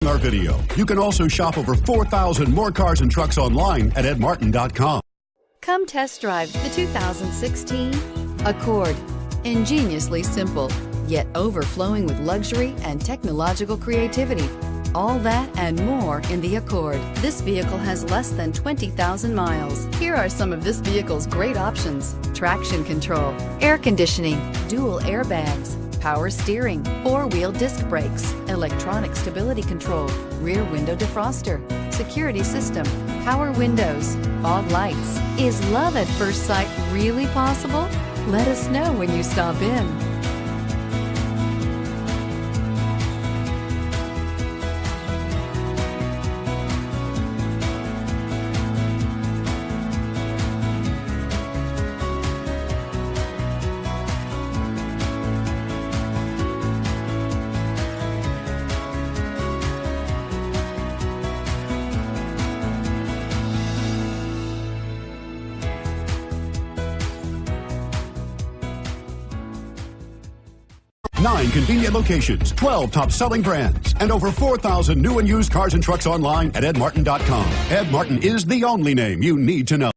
our video. You can also shop over 4,000 more cars and trucks online at edmartin.com. Come test drive the 2016 Accord. Ingeniously simple, yet overflowing with luxury and technological creativity. All that and more in the Accord. This vehicle has less than 20,000 miles. Here are some of this vehicle's great options: traction control, air conditioning, dual airbags, power steering, four-wheel disc brakes, electronic stability control, rear window defroster, security system, power windows, fog lights. Is love at first sight really possible? Let us know when you stop in. Nine convenient locations, 12 top-selling brands, and over 4,000 new and used cars and trucks online at edmartin.com. Ed Martin is the only name you need to know.